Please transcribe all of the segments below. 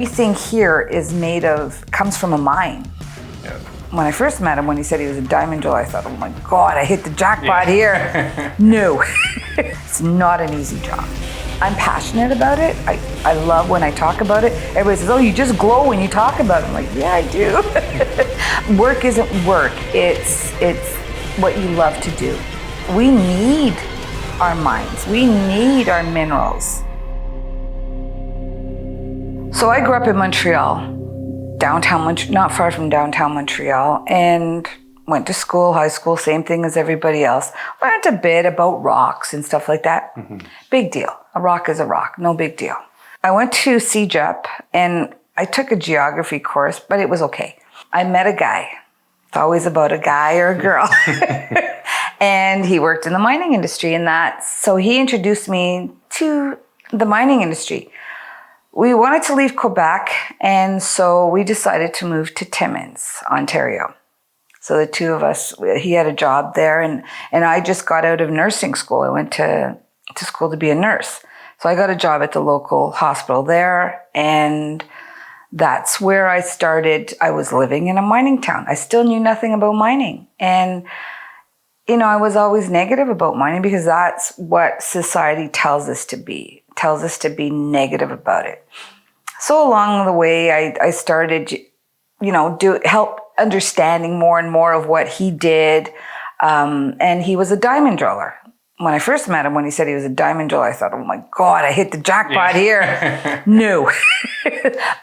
Everything here is comes from a mine. Yeah. When I first met him, when he said he was a diamond driller, I thought, oh my God, I hit the jackpot here. No, it's not an easy job. I'm passionate about it. I love when I talk about it. Everybody says, oh, you just glow when you talk about it. I'm like, yeah, I do. Work isn't work. It's what you love to do. We need our mines. We need our minerals. So I grew up in Montreal, not far from downtown Montreal, and went to school, high school, same thing as everybody else. Learned a bit about rocks and stuff like that. Mm-hmm. Big deal. A rock is a rock, no big deal. I went to CEGEP and I took a geography course, but it was okay. I met a guy. It's always about a guy or a girl. And he worked in the mining industry so he introduced me to the mining industry. We wanted to leave Quebec, and so we decided to move to Timmins, Ontario. So the two of us, he had a job there, and I just got out of nursing school. I went to school to be a nurse. So I got a job at the local hospital there, and that's where I started. I was living in a mining town. I still knew nothing about mining. And, I was always negative about mining because that's what society tells us to be negative about it. So along the way, I started, help understanding more and more of what he did. And he was a diamond driller. When I first met him, when he said he was a diamond driller, I thought, oh my God, I hit the jackpot here. No.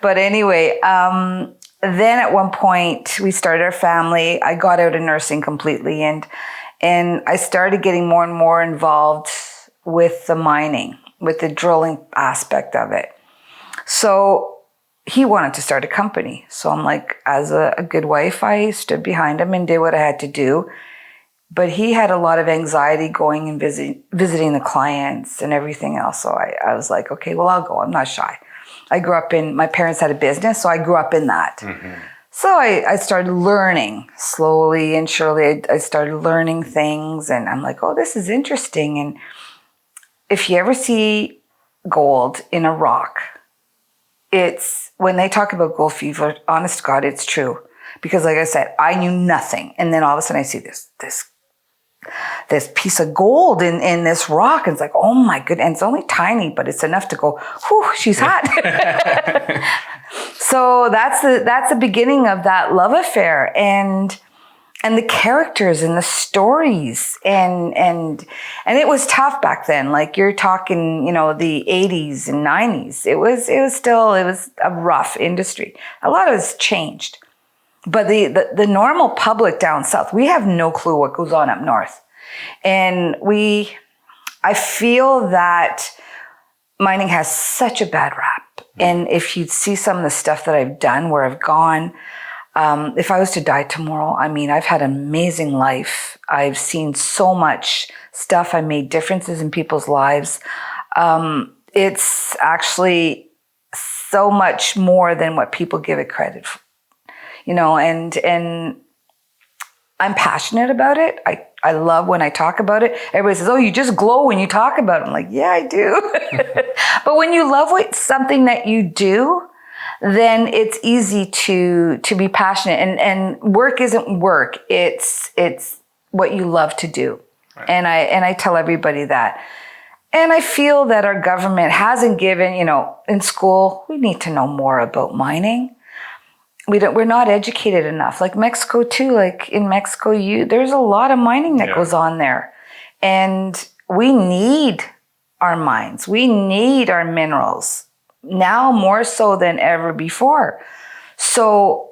But anyway, then at one point we started our family. I got out of nursing completely and I started getting more and more involved with the mining, with the drilling aspect of it. So he wanted to start a company. So I'm like, as a good wife, I stood behind him and did what I had to do. But he had a lot of anxiety going and visiting the clients and everything else. So I was like, okay, well, I'll go. I'm not shy. My parents had a business, so I grew up in that. Mm-hmm. So I started learning slowly and surely. I started learning things and I'm like, oh, this is interesting. And if you ever see gold in a rock, it's when they talk about gold fever, honest to God, it's true. Because like I said, I knew nothing. And then all of a sudden I see this piece of gold in this rock. And it's like, oh my goodness. And it's only tiny, but it's enough to go, whew, she's hot. So that's the beginning of that love affair. And the characters and the stories and it was tough back then. Like you're talking, the 80s and 90s. It was a rough industry. A lot has changed. But the normal public down south, we have no clue what goes on up north. And I feel that mining has such a bad rap. And if you'd see some of the stuff that I've done, where I've gone, if I was to die tomorrow, I've had an amazing life. I've seen so much stuff. I made differences in people's lives. It's actually so much more than what people give it credit for. And I'm passionate about it. I love when I talk about it. Everybody says, oh, you just glow when you talk about it. I'm like, yeah, I do. But when you love something that you do, then it's easy to be passionate. And work isn't work. It's what you love to do. Right. And I tell everybody that. And I feel that our government hasn't given, in school, we need to know more about mining. We're not educated enough. Like Mexico too, like in Mexico, there's a lot of mining that goes on there. And we need our mines. We need our minerals now more so than ever before. So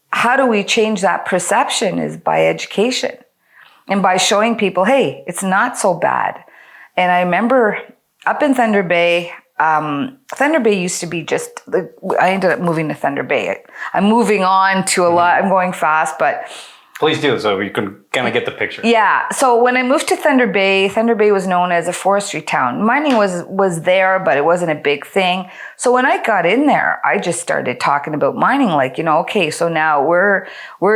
how do we change that perception is by education and by showing people, hey, it's not so bad. And I remember up in Thunder Bay, Thunder Bay used to be I ended up moving to Thunder Bay. I'm moving on to a lot. I'm going fast, but. Please do, so we can kind of get the picture. Yeah. So when I moved to Thunder Bay was known as a forestry town. Mining was there, but it wasn't a big thing. So when I got in there, I just started talking about mining, like, okay, so now we're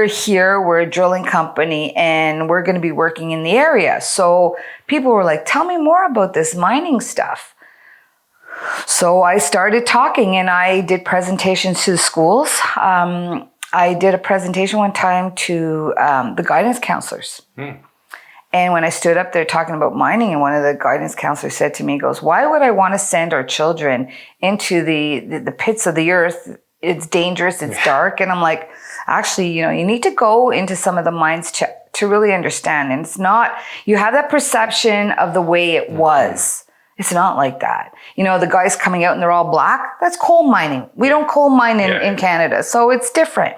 here, we're a drilling company and we're going to be working in the area. So people were like, tell me more about this mining stuff. So I started talking and I did presentations to the schools. I did a presentation one time to the guidance counselors. And when I stood up there talking about mining, and one of the guidance counselors said to me, goes, why would I want to send our children into the pits of the earth? It's dangerous, it's dark. And I'm like, actually, you need to go into some of the mines to really understand. And it's not, you have that perception of the way it was. It's not like that. The guys coming out and they're all black, that's coal mining. We don't coal mine in Canada. So it's different.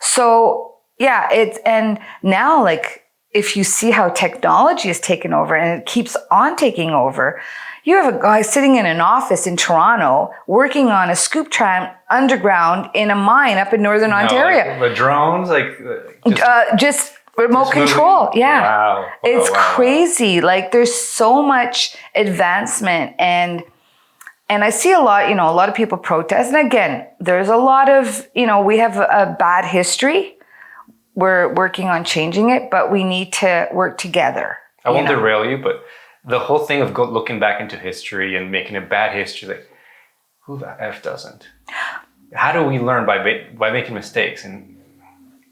So yeah, and now like, if you see how technology has taken over and it keeps on taking over, you have a guy sitting in an office in Toronto working on a scoop tram underground in a mine up in Northern Ontario. Like the drones, just remote control. Moving. Yeah. Wow. It's crazy. Like there's so much advancement and I see a lot of people protest. And again, there's a lot of, we have a bad history. We're working on changing it, but we need to work together. I won't derail you, but the whole thing of looking back into history and making a bad history, like, who the F doesn't? How do we learn by making mistakes? And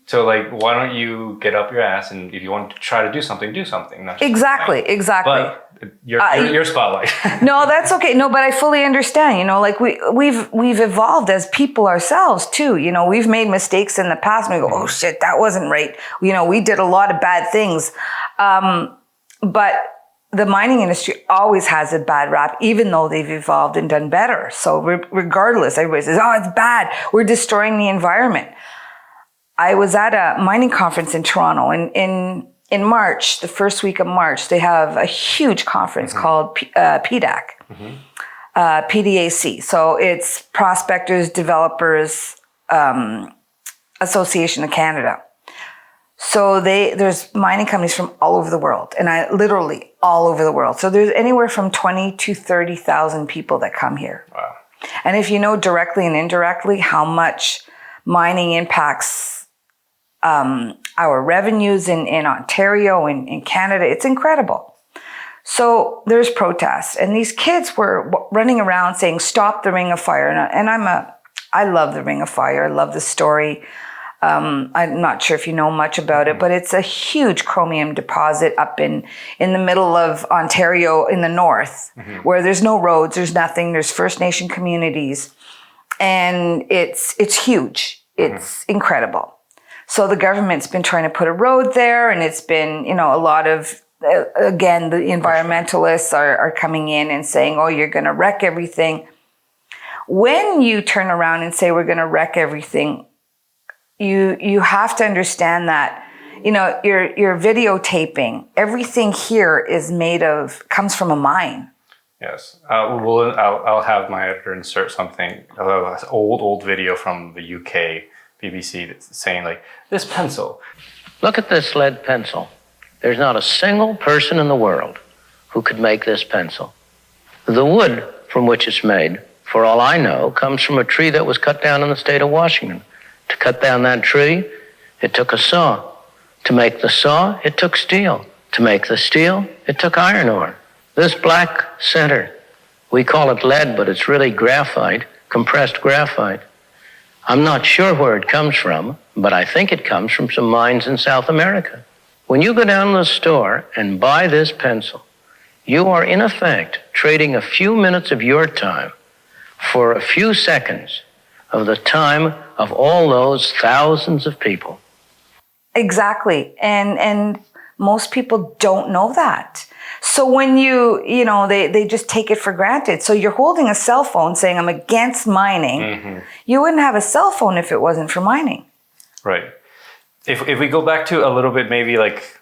so, like, why don't you get up your ass and if you want to try to do something, Not just exactly. But your spotlight. No, that's okay. No, but I fully understand. Like we've evolved as people ourselves too. We've made mistakes in the past. And we go, oh shit, that wasn't right. We did a lot of bad things. But the mining industry always has a bad rap, even though they've evolved and done better. So regardless, everybody says, oh, it's bad. We're destroying the environment. I was at a mining conference in Toronto in March, the first week of March. They have a huge conference called PDAC, PDAC. So it's Prospectors Developers Association of Canada. So there's mining companies from all over the world, and literally all over the world. So there's anywhere from 20 to 30,000 people that come here. Wow. And if you know directly and indirectly how much mining impacts our revenues in Ontario, in Canada, it's incredible. So there's protests, and these kids were running around saying, stop the Ring of Fire. And I love the Ring of Fire. I love the story. I'm not sure if you know much about it, but it's a huge chromium deposit up in the middle of Ontario in the north, where there's no roads, there's nothing, there's First Nation communities, and it's huge. It's incredible. So the government's been trying to put a road there, and it's been, a lot of, again, the environmentalists are coming in and saying, oh, you're going to wreck everything. When you turn around and say we're going to wreck everything, you have to understand that, you're videotaping. Everything here comes from a mine. Yes. I'll have my editor insert something, old video from the UK BBC that's saying, like, this pencil. Look at this lead pencil. There's not a single person in the world who could make this pencil. The wood from which it's made, for all I know, comes from a tree that was cut down in the state of Washington. To cut down that tree, it took a saw. To make the saw, it took steel. To make the steel, it took iron ore. This black center, we call it lead, but it's really graphite, compressed graphite. I'm not sure where it comes from, but I think it comes from some mines in South America. When you go down to the store and buy this pencil, you are in effect trading a few minutes of your time for a few seconds of the time of all those thousands of people. Exactly. And most people don't know that. So when they just take it for granted. So you're holding a cell phone saying, I'm against mining. You wouldn't have a cell phone if it wasn't for mining. Right. If we go back to a little bit, maybe like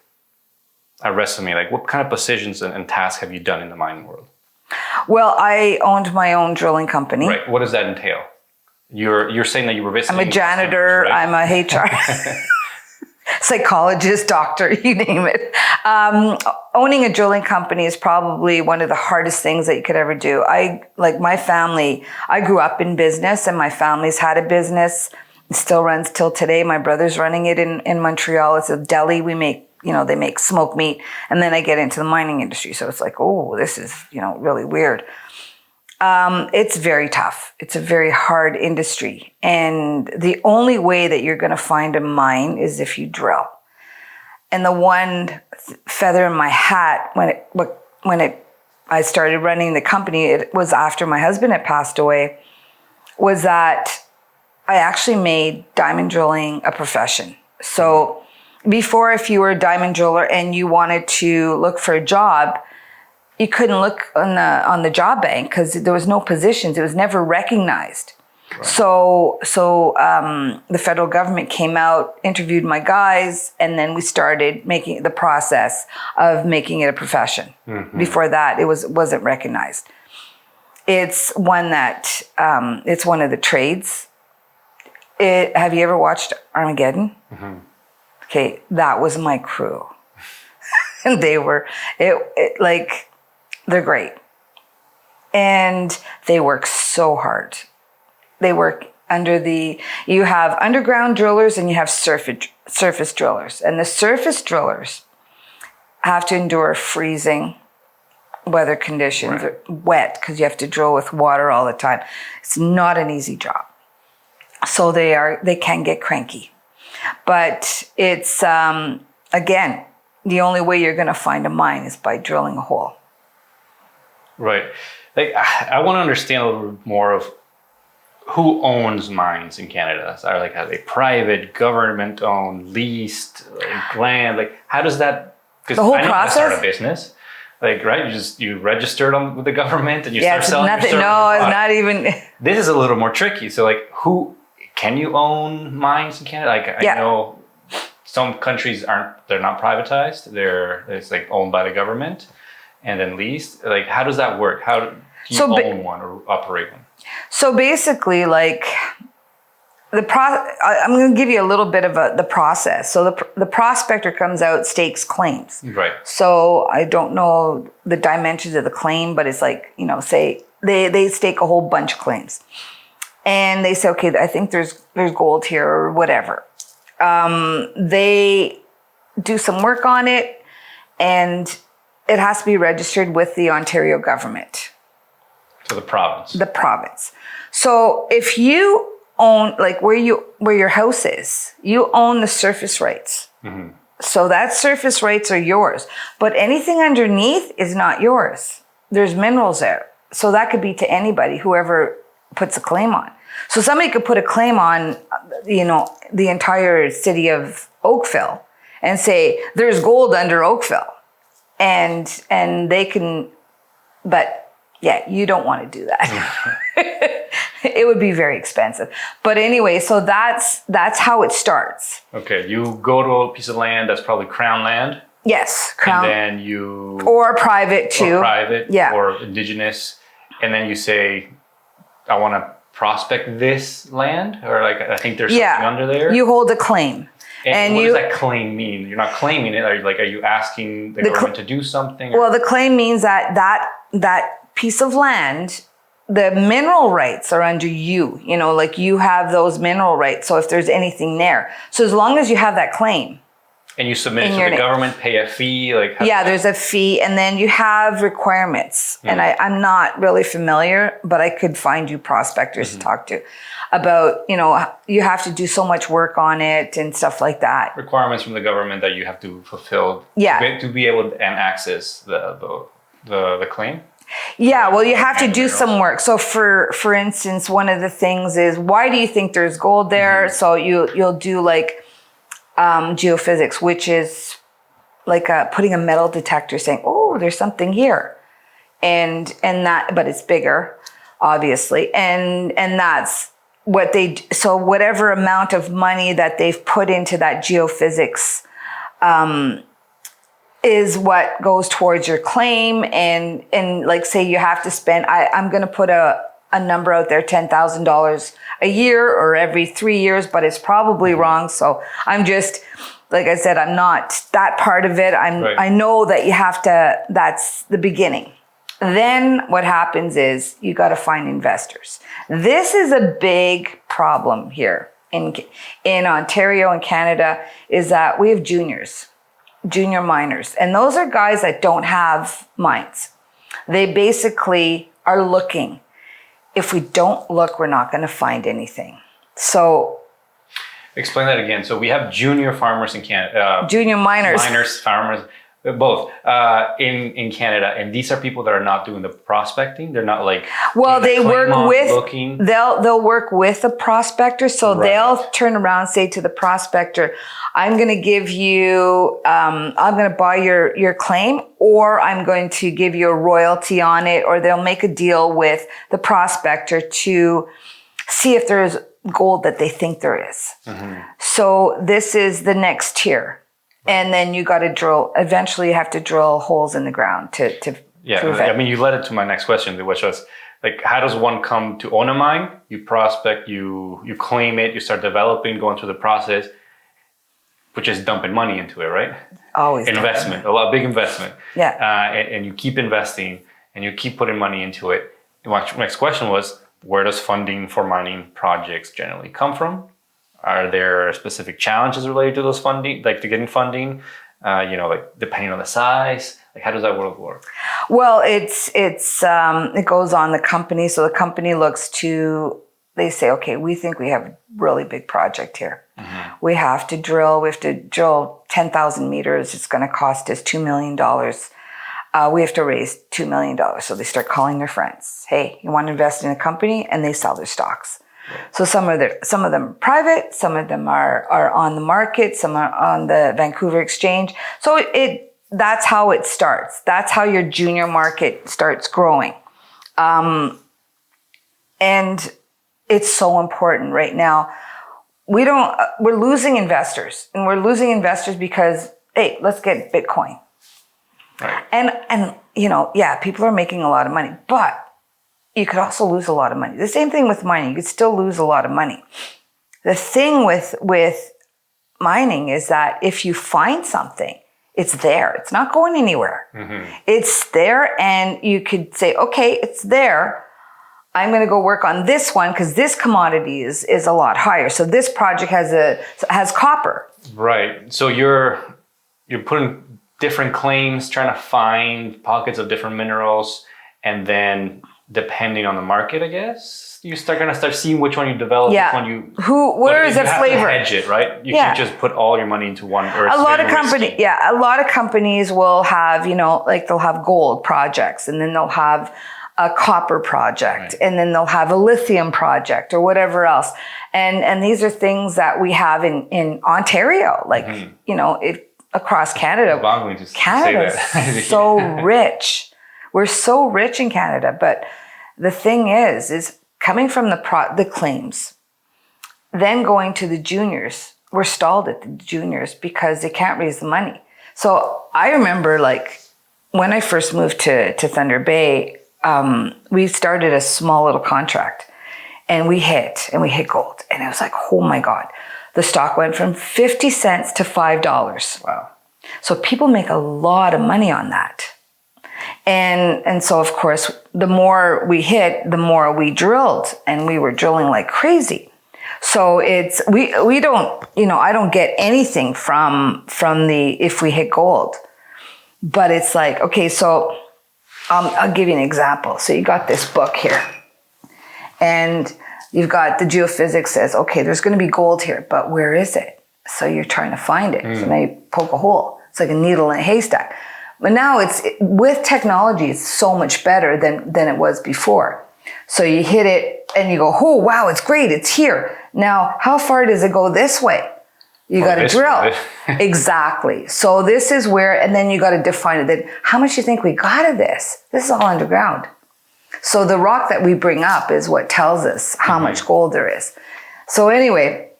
a resume, like what kind of positions and tasks have you done in the mining world? Well, I owned my own drilling company. Right. What does that entail? You're saying that you were visiting. I'm a janitor. Right? I'm a HR. Psychologist, doctor, you name it. Owning a drilling company is probably one of the hardest things that you could ever do. My family, I grew up in business, and my family's had a business. It still runs till today. My brother's running it in Montreal. It's a deli. We make, they make smoked meat. And then I get into the mining industry. So it's like, oh, this is, really weird. It's very tough. It's a very hard industry. And the only way that you're going to find a mine is if you drill. And the one feather in my hat I started running the company, it was after my husband had passed away, was that I actually made diamond drilling a profession. So before, if you were a diamond driller and you wanted to look for a job, you couldn't look on the job bank because there was no positions. It was never recognized. Right. So the federal government came out, interviewed my guys, and then we started making the process of making it a profession. Mm-hmm. Before that, it wasn't recognized. It's one that it's one of the trades. Have you ever watched Armageddon? Mm-hmm. Okay, that was my crew, and they were they're great, and they work so hard. They work you have underground drillers and you have surface drillers. And the surface drillers have to endure freezing weather conditions, right. Wet, because you have to drill with water all the time. It's not an easy job. So they can get cranky. But it's, again, the only way you're going to find a mine is by drilling a hole. Right. I want to understand a little bit more of who owns mines in Canada. Are they private, government-owned, leased, land? How does that? Because the whole I know process. How to start a business. Right? You registered with the government and you start selling. Nothing. No, it's not even. This is a little more tricky. So who can you own mines in Canada? I know some countries they're not privatized. It's owned by the government and then leased. How does that work? How do you own one or operate one? So basically, I'm going to give you a little bit of the process. So the prospector comes out, stakes claims. Right. So I don't know the dimensions of the claim, but it's say they stake a whole bunch of claims, and they say, okay, I think there's gold here or whatever. They do some work on it, and it has to be registered with the Ontario government. So the province. The province. So if you own, where your house is, you own the surface rights. Mm-hmm. So that surface rights are yours. But anything underneath is not yours. There's minerals there. So that could be to anybody, whoever puts a claim on. So somebody could put a claim on, the entire city of Oakville and say, there's gold under Oakville. And they can, but yeah, you don't want to do that. It would be very expensive. But anyway, so that's how it starts. Okay, you go to a piece of land that's probably Crown land. Yes, Crown. And then or private too. Or private, yeah. Or Indigenous. And then you say, I want to prospect this land, or I think there's something under there. You hold a claim. And what does that claim mean? You're not claiming it. Are you asking the government to do something? Or? Well, the claim means that piece of land, the mineral rights are under you. You have those mineral rights. So if there's anything there, so as long as you have that claim, and you submit it to the government, pay a fee, there's a fee, and then you have requirements. Mm-hmm. And I'm not really familiar, but I could find you prospectors to talk to about, you have to do so much work on it and stuff like that. Requirements from the government that you have to fulfill to be able to access the claim. Yeah, well, you have to do some work. So for instance, one of the things is, why do you think there's gold there? Mm-hmm. So you'll do geophysics, which is putting a metal detector saying, oh, there's something here. And that, but it's bigger, obviously. And that's what so whatever amount of money that they've put into that geophysics, is what goes towards your claim. And say you have to spend, I'm going to put a number out there, $10,000 a year or every 3 years, but it's probably wrong. So I'm just, like I said, I'm not that part of it. Right. I know that you have to, that's the beginning. Then what happens is you got to find investors. This is a big problem here in Ontario and Canada, is that we have junior miners. And those are guys that don't have mines. They basically are looking. if we don't look, we're not going to find anything. So explain that again. So we have junior farmers in Canada. Junior miners. Miners, farmers, both in Canada, and these are people that are not doing the prospecting. They're not like they work with looking. They'll work with a prospector, so they'll turn around and say to the prospector, "I'm going to give you, I'm going to buy your claim, or I'm going to give you a royalty on it," or they'll make a deal with the prospector to see if there's gold that they think there is. Mm-hmm. So this is the next tier. And then you got to drill. Eventually, you have to drill holes in the ground to prove it. I mean, you led it to my next question, which was like, how does one come to own a mine? You prospect, you claim it, you start developing, going through the process, which is dumping money into it, right? Always investment, big investment. Yeah. And you keep investing and you keep putting money into it. And my next question was, where does funding for mining projects generally come from? Are there specific challenges related to those funding, like to getting funding? Like depending on the size, like how does that work? Well, it goes on the company. So the company looks to, they say, okay, we think we have a really big project here. Mm-hmm. We have to drill 10,000 meters. It's going to cost us $2 million. We have to raise $2 million. So they start calling their friends. Hey, you want to invest in a company? And they sell their stocks. So some of them are private, some of them are on the market, some are on the Vancouver Exchange. So that's how it starts. That's how your junior market starts growing. And it's so important right now. We're losing investors, and we're losing investors because, hey, let's get Bitcoin. Right. And people are making a lot of money, but you could also lose a lot of money. The same thing with mining. You could still lose a lot of money. The thing with mining is that if you find something, it's there. It's not going anywhere. Mm-hmm. It's there, and you could say, okay, it's there. I'm going to go work on this one because this commodity is a lot higher. So this project has copper. Right. So you're putting different claims, trying to find pockets of different minerals, and then depending on the market, I guess, you're going to start seeing which one you develop, which one you... Where is the flavor? You have to hedge it, right? You can't just put all your money into one. Or a lot of companies will have, they'll have gold projects, and then they'll have a copper project, and then they'll have a lithium project or whatever else. And these are things that we have in Ontario, across Canada. Canada is so rich. We're so rich in Canada, but the thing is coming from the claims, then going to the juniors. We're stalled at the juniors because they can't raise the money. So I remember, when I first moved to Thunder Bay, we started a small little contract, and we hit gold, and it was like, oh my God, the stock went from 50 cents to $5. Wow! So people make a lot of money on that. And so, of course, the more we hit, the more we drilled, and we were drilling like crazy. So we don't, I don't get anything from if we hit gold, but it's like, okay, so I'll give you an example. So you got this book here, and you've got the geophysics says, okay, there's going to be gold here, but where is it? So you're trying to find it. So now you poke a hole. It's like a needle in a haystack. But now with technology, it's so much better than it was before. So you hit it and you go, oh, wow, it's great. It's here. Now, how far does it go this way? You got to drill. Exactly. So this is where, and then you got to define it. Then how much do you think we got of this? This is all underground. So the rock that we bring up is what tells us how much gold there is. So anyway,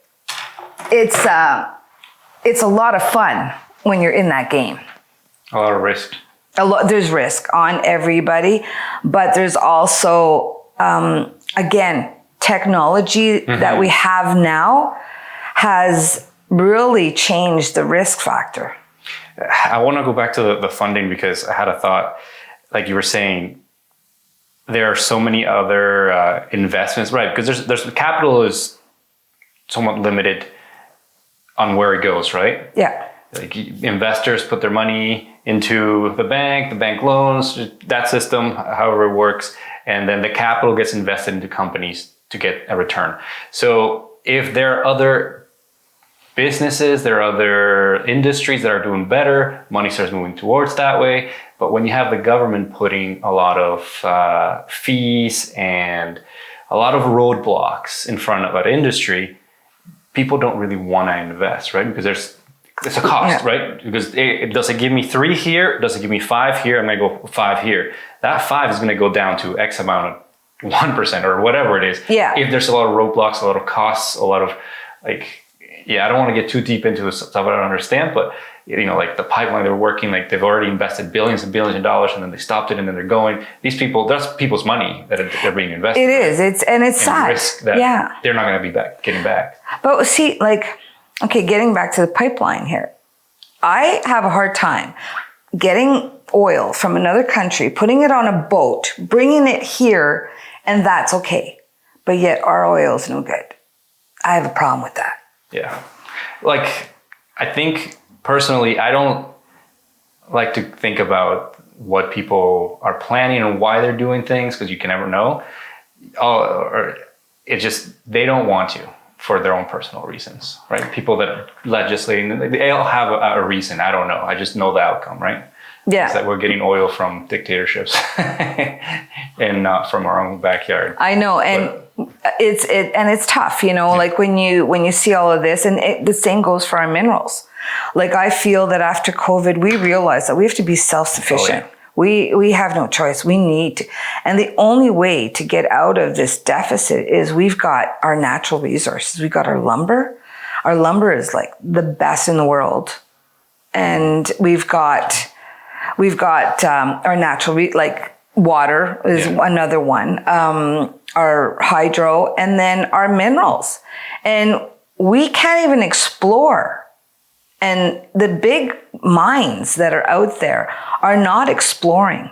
it's a lot of fun when you're in that game. A lot of risk. There's risk on everybody, but there's also, again, technology that we have now has really changed the risk factor. I want to go back to the funding, because I had a thought, like you were saying, there are so many other investments, right? Because there's capital is somewhat limited on where it goes, right? Yeah. Like investors put their money into the bank loans, that system, however it works. and then the capital gets invested into companies to get a return. So if there are other businesses, there are other industries that are doing better, money starts moving towards that way. But when you have the government putting a lot of fees and a lot of roadblocks in front of an industry, people don't really want to invest, right? Because it's a cost, right? Because does it give me 3 here? Does it give me 5 here? I'm going to go 5 here. That 5 is going to go down to X amount of 1% or whatever it is. Yeah. If there's a lot of roadblocks, a lot of costs, a lot of like, I don't want to get too deep into stuff I don't understand, but like the pipeline they're working, like they've already invested billions and billions of dollars, and then they stopped it, and then they're going. These people, that's people's money that they're being invested. It is. It's sad. Risk that they're not going to be getting back. But see, getting back to the pipeline here, I have a hard time getting oil from another country, putting it on a boat, bringing it here, and that's okay. But yet our oil is no good. I have a problem with that. Yeah. I think personally, I don't like to think about what people are planning and why they're doing things, because you can never know. Or it's just, they don't want to for their own personal reasons, right? People that legislate, they all have a reason. I don't know. I just know the outcome, right? Yeah. It's that we're getting oil from dictatorships and not from our own backyard. I know. And it's tough, like when you see all of this, and the same goes for our minerals. Like I feel that after COVID, we realized that we have to be self-sufficient. Oh, yeah. We have no choice. We need to. And the only way to get out of this deficit is we've got our natural resources. We've got our lumber. Our lumber is like the best in the world. And we've got our natural, water is another one. Our hydro, and then our minerals. And we can't even explore. And the big mines that are out there are not exploring.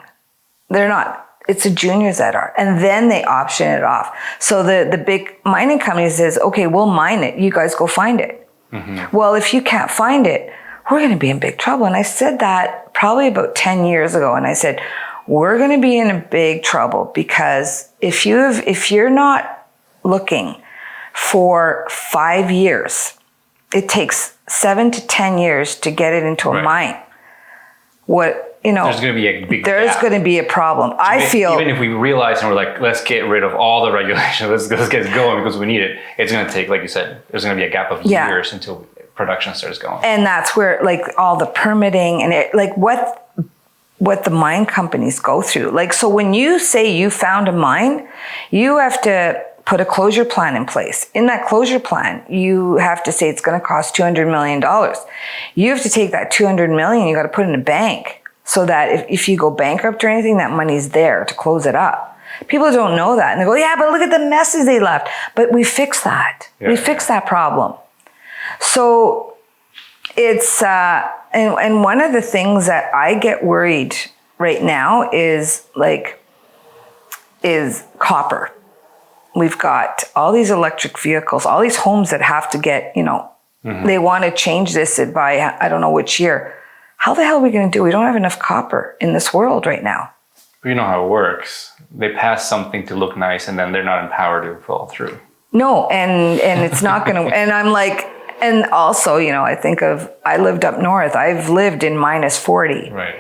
They're not. It's the juniors that are. And then they option it off. So the big mining company says, okay, we'll mine it. You guys go find it. Mm-hmm. Well, if you can't find it, we're going to be in big trouble. And I said that probably about 10 years ago. And I said, we're going to be in a big trouble, because if you're not looking for 5 years, it takes 7 to 10 years to get it into a mine. There's going to be a big gap. Going to be a problem. Even if we realize and we're like, let's get rid of all the regulations, let's get it going because we need it. It's going to take, like you said, there's going to be a gap of years until production starts going. And that's where all the permitting and what the mine companies go through. So when you say you found a mine, you have to put a closure plan in place. In that closure plan, you have to say it's going to cost $200 million. You have to take that $200 million, you got to put it in a bank so that if you go bankrupt or anything, that money's there to close it up. People don't know that. And they go, yeah, but look at the messes they left. But we fixed that. Yeah. We fixed that problem. So it's, and one of the things that I get worried right now is copper. We've got all these electric vehicles, all these homes that have to get, mm-hmm. They want to change this by, I don't know which year. How the hell are we going to do? We don't have enough copper in this world right now. You know how it works. They pass something to look nice, and then they're not empowered to follow through. No, and it's not going to, and I'm like, and also, I lived up north. I've lived in -40. Right.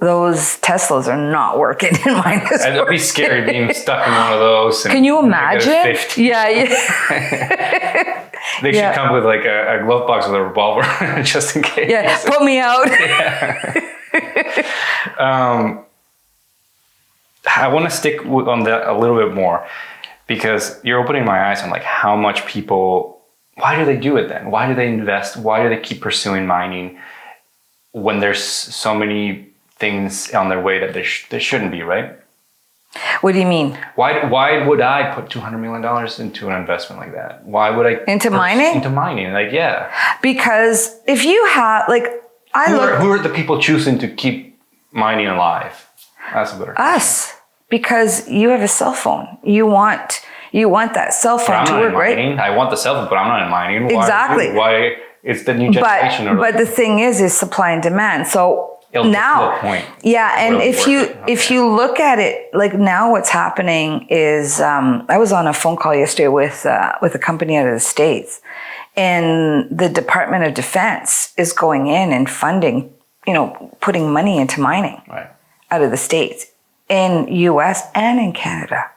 Those Teslas are not working in -40. It'd be scary being stuck in one of those. Can you imagine? Yeah. They should come with a glove box with a revolver just in case. Yeah, put me out. I want to stick on that a little bit more, because you're opening my eyes on how much people. Why do they do it then? Why do they invest? Why do they keep pursuing mining when there's so many things on their way that they shouldn't be, right? What do you mean? Why would I put $200 million into an investment like that? Why would I into mining? Into mining, yeah. Because if you have who are the people choosing to keep mining alive? That's a better question. Us, because you have a cell phone. You want that cell phone to work, right? I want the cell phone, but I'm not in mining. Exactly. Why it's the new generation? But the thing is supply and demand. So It'll get now, to a point. yeah, and where it'll work. if you look at it, like now, what's happening is I was on a phone call yesterday with a company out of the States, and the Department of Defense is going in and funding, putting money into mining Right. out of the States, in U.S. and in Canada.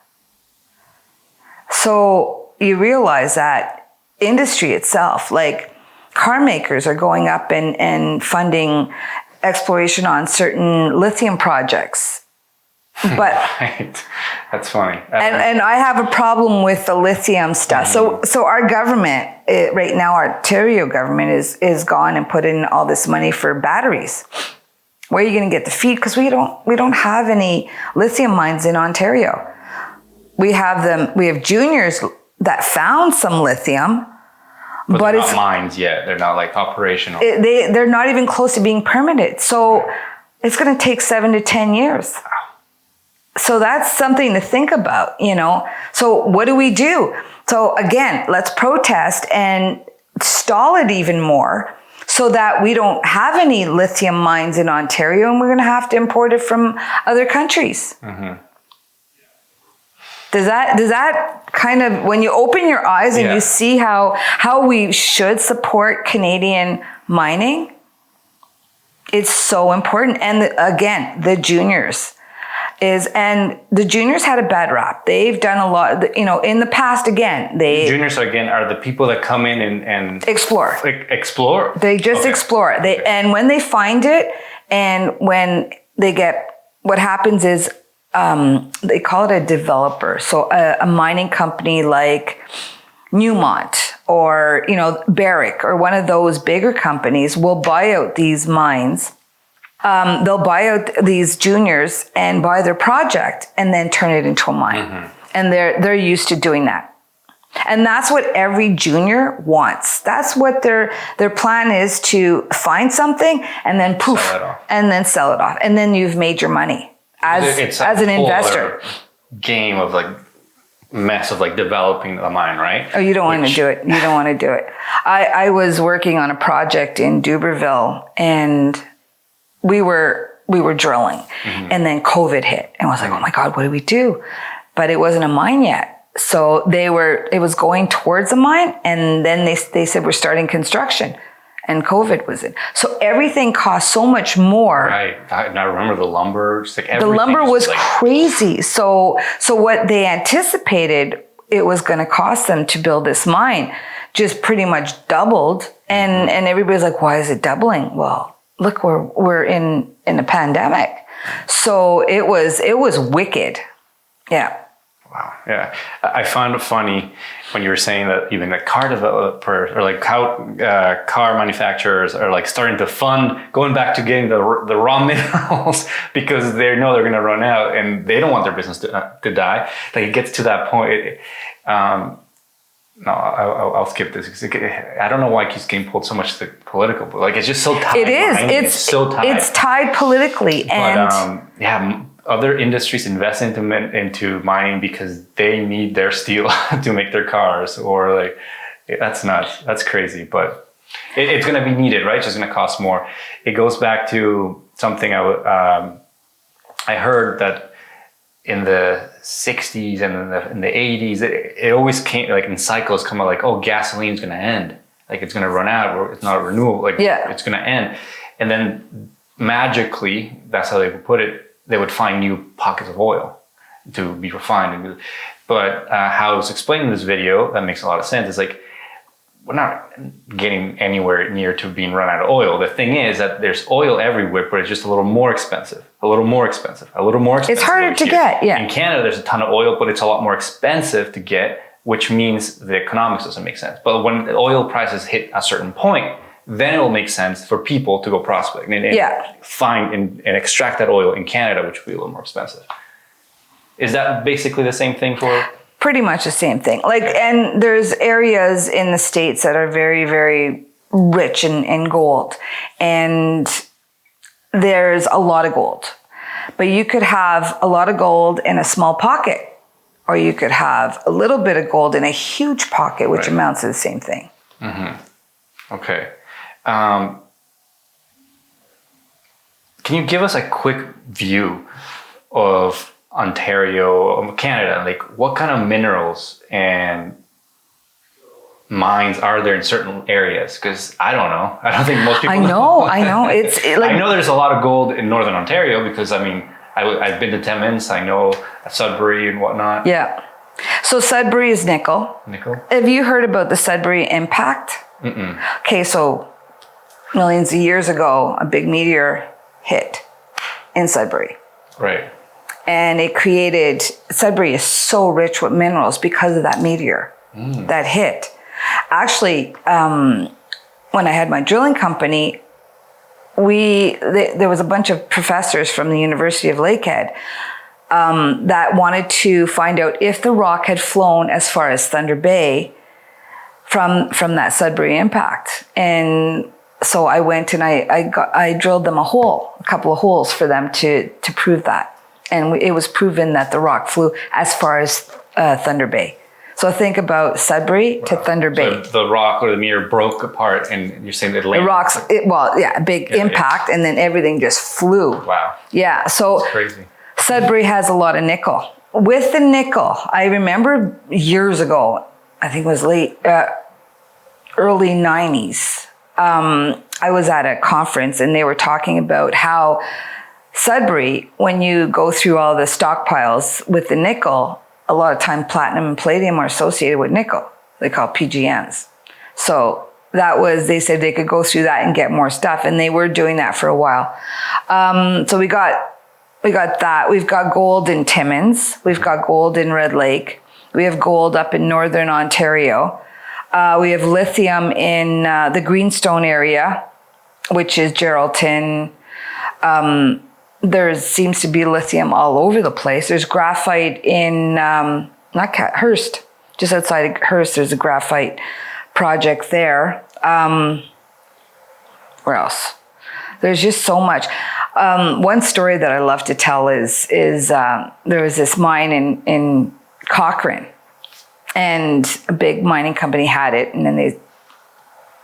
So you realize that industry itself, like car makers, are going up and funding exploration on certain lithium projects. But Right. That's funny. and I have a problem with the lithium stuff. So our government right now, our Ontario government is gone and put in all this money for batteries. Where are you going to get the feed? Because we don't have any lithium mines in Ontario. We have juniors that found some lithium, but they're it's not mines yet. They're not like operational. they're not even close to being permitted. So it's going to take 7 to 10 years. So that's something to think about, So what do? So again, let's protest and stall it even more so that we don't have any lithium mines in Ontario, and we're going to have to import it from other countries. Mm-hmm. Does that kind of, when you open your eyes and you see how we should support Canadian mining, it's so important. And again, the juniors and the juniors had a bad rap. They've done a lot, in the past, again, Juniors are the people that come in and explore. Explore? They just explore. And when they find it, and when they what happens is, they call it a developer. So a mining company like Newmont or, Barrick or one of those bigger companies will buy out these mines. They'll buy out these juniors and buy their project and then turn it into a mine. Mm-hmm. And they're used to doing that. And that's what every junior wants. That's what their plan is, to find something and then poof, and then sell it off. And then you've made your money. As an investor, game of mess of developing a mine, right? Oh, you don't want to do it. You don't want to do it. I was working on a project in Duberville, and we were drilling, and then COVID hit, and I was like, oh my God, what do we do? But it wasn't a mine yet. So it was going towards a mine, and then they said we're starting construction. And COVID was in. So everything cost so much more. Right. I remember the lumber. Just the lumber was crazy. So what they anticipated it was going to cost them to build this mine just pretty much doubled. And everybody's like, why is it doubling? Well, look, we're in a pandemic. So it was wicked. Yeah. Wow. Yeah. I found it funny when you were saying that even the car developers or car manufacturers are starting to fund going back to getting the raw minerals because they know they're going to run out and they don't want their business to die. It gets to that point. No, I'll skip this. I don't know why it keeps getting pulled so much to the political, but it's just so tied. It is. It's so tied. It's tied politically. But other industries invest into mining because they need their steel to make their cars, or that's nuts. That's crazy, but it's going to be needed, right? It's just going to cost more. It goes back to something I heard that in the 60s and in the 80s, it always came in cycles, come out oh, gasoline's going to end. It's going to run out, or it's not renewable. It's going to end. And then magically, that's how they would put it, they would find new pockets of oil to be refined. But how it was explained in this video, that makes a lot of sense. It's we're not getting anywhere near to being run out of oil. The thing is that there's oil everywhere, but it's just a little more expensive. It's harder to get, yeah. In Canada, there's a ton of oil, but it's a lot more expensive to get, which means the economics doesn't make sense. But when the oil prices hit a certain point, then it will make sense for people to go prospect and find and extract that oil in Canada, which will be a little more expensive. Is that basically the same thing for? Pretty much the same thing. And there's areas in the States that are very, very rich in gold. And there's a lot of gold. But you could have a lot of gold in a small pocket, or you could have a little bit of gold in a huge pocket, which amounts to the same thing. Mm-hmm. Okay. Can you give us a quick view of Ontario, Canada? Like, what kind of minerals and mines are there in certain areas? Because I don't know. I don't think most people know. I know. I know there's a lot of gold in Northern Ontario because, I mean, I've been to Timmins. I know Sudbury and whatnot. Yeah. So Sudbury is nickel. Nickel? Have you heard about the Sudbury impact? Mm-mm. Okay, so millions of years ago, a big meteor hit in Sudbury. Right. And it created, Sudbury is so rich with minerals because of that meteor that hit. Actually, when I had my drilling company, there was a bunch of professors from the University of Lakehead that wanted to find out if the rock had flown as far as Thunder Bay from that Sudbury impact. And so I went and I drilled them a couple of holes for them to prove that. And it was proven that the rock flew as far as Thunder Bay. So think about Sudbury to Thunder Bay. So the rock or the meteor broke apart, and you're saying that it landed. The rocks, big impact, and then everything just flew. Wow. Yeah, so that's crazy. Sudbury has a lot of nickel. With the nickel, I remember years ago, I think it was early 90s, I was at a conference and they were talking about how Sudbury, when you go through all the stockpiles with the nickel, a lot of time platinum and palladium are associated with nickel. They call PGNs. So they said they could go through that and get more stuff, and they were doing that for a while. So we got that. We've got gold in Timmins. We've got gold in Red Lake. We have gold up in Northern Ontario. We have lithium in the Greenstone area, which is Geraldton. There seems to be lithium all over the place. There's graphite in Hearst, just outside of Hearst. There's a graphite project there. Where else? There's just so much. One story that I love to tell is there was this mine in Cochrane, and a big mining company had it, and then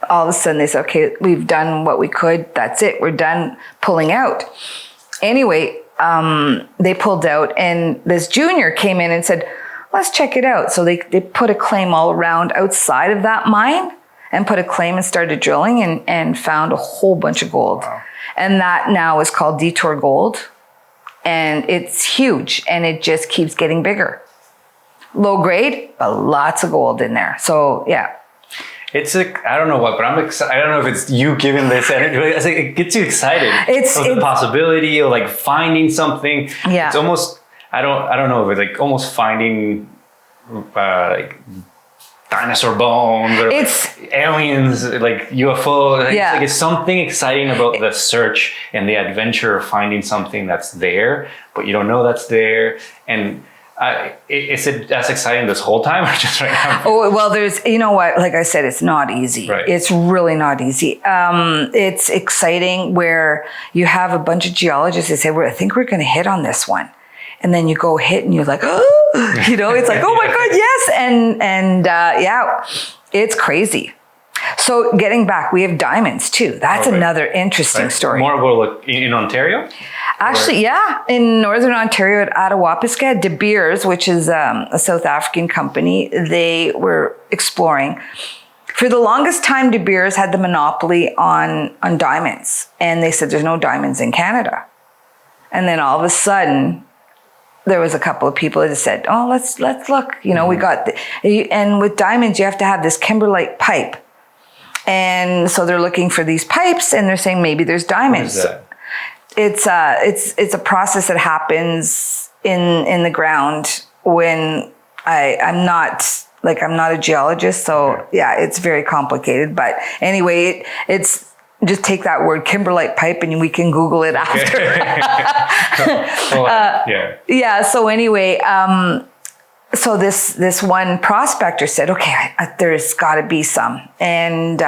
all of a sudden they said, okay, we've done what we could. That's it. We're done pulling out. Anyway, they pulled out, and this junior came in and said, let's check it out. So they put a claim all around outside of that mine and put a claim and started drilling and found a whole bunch of gold. Wow. And that now is called Detour Gold. And it's huge, and it just keeps getting bigger. Low grade, but lots of gold in there. So, yeah. It's I don't know what, but I'm excited. I don't know if it's you giving this energy. It's like, it gets you excited. It's the possibility of like finding something. Yeah. It's almost, I don't know if it's like almost finding like dinosaur bones or like aliens, like UFO. Like, it's something exciting about the search and the adventure of finding something that's there, but you don't know that's there. And is it that's exciting this whole time or just right now? Oh, well, you know what, like I said, it's not easy. Right. It's really not easy. It's exciting where you have a bunch of geologists that say, I think we're going to hit on this one. And then you go hit and you're like, oh, it's like, oh my God, yes. And yeah, it's crazy. So getting back, we have diamonds too. That's another interesting story. More about in Ontario? Actually, yeah. In Northern Ontario at Attawapisca, De Beers, which is a South African company, they were exploring. For the longest time, De Beers had the monopoly on diamonds. And they said there's no diamonds in Canada. And then all of a sudden, there was a couple of people that said, oh, let's look. We got... And with diamonds, you have to have this kimberlite pipe. And so they're looking for these pipes, and they're saying maybe there's diamonds. What is that? It's a process that happens in the ground when I'm not a geologist, so yeah, it's very complicated. But anyway, it's just take that word kimberlite pipe, and we can Google it after. Yeah. So anyway. So this one prospector said, okay, there's got to be some. And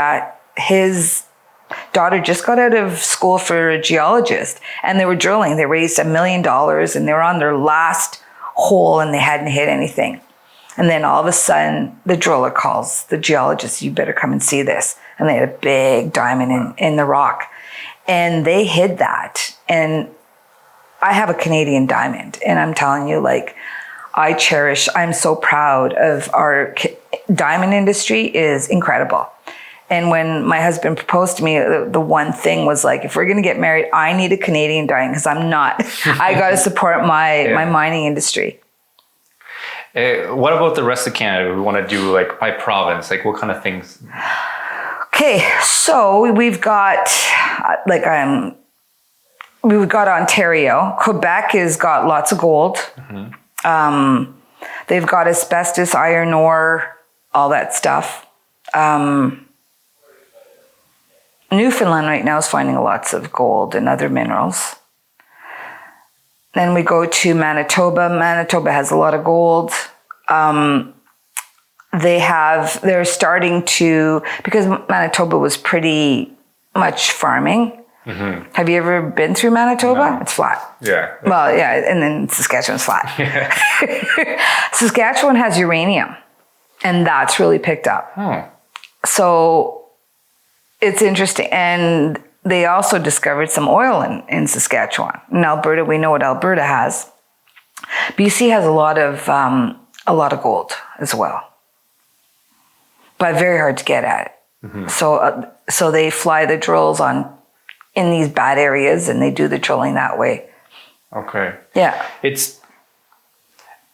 his daughter just got out of school for a geologist, and they were drilling. They raised $1 million, and they were on their last hole, and they hadn't hit anything. And then all of a sudden, the driller calls the geologist, you better come and see this. And they had a big diamond in the rock. And they hid that. And I have a Canadian diamond, and I'm telling you, like, I'm so proud of our diamond industry is incredible. And when my husband proposed to me, the one thing was like, if we're going to get married, I need a Canadian diamond because I'm not, I got to support my mining industry. What about the rest of Canada? We want to do like by province, like what kind of things? Okay, so we've got we've got Ontario. Quebec has got lots of gold. Mm-hmm. They've got asbestos, iron ore, all that stuff. Newfoundland right now is finding lots of gold and other minerals. Then we go to Manitoba. Manitoba has a lot of gold. They're starting to, because Manitoba was pretty much farming. Mm-hmm. Have you ever been through Manitoba? No. It's flat. Yeah. Well, yeah, and then Saskatchewan's flat. Yeah. Saskatchewan has uranium, and that's really picked up. So it's interesting. And they also discovered some oil in Saskatchewan. In Alberta, we know what Alberta has. BC has a lot of gold as well, but very hard to get at. Mm-hmm. So they fly the drills in these bad areas, and they do the drilling that way. Okay. Yeah. It's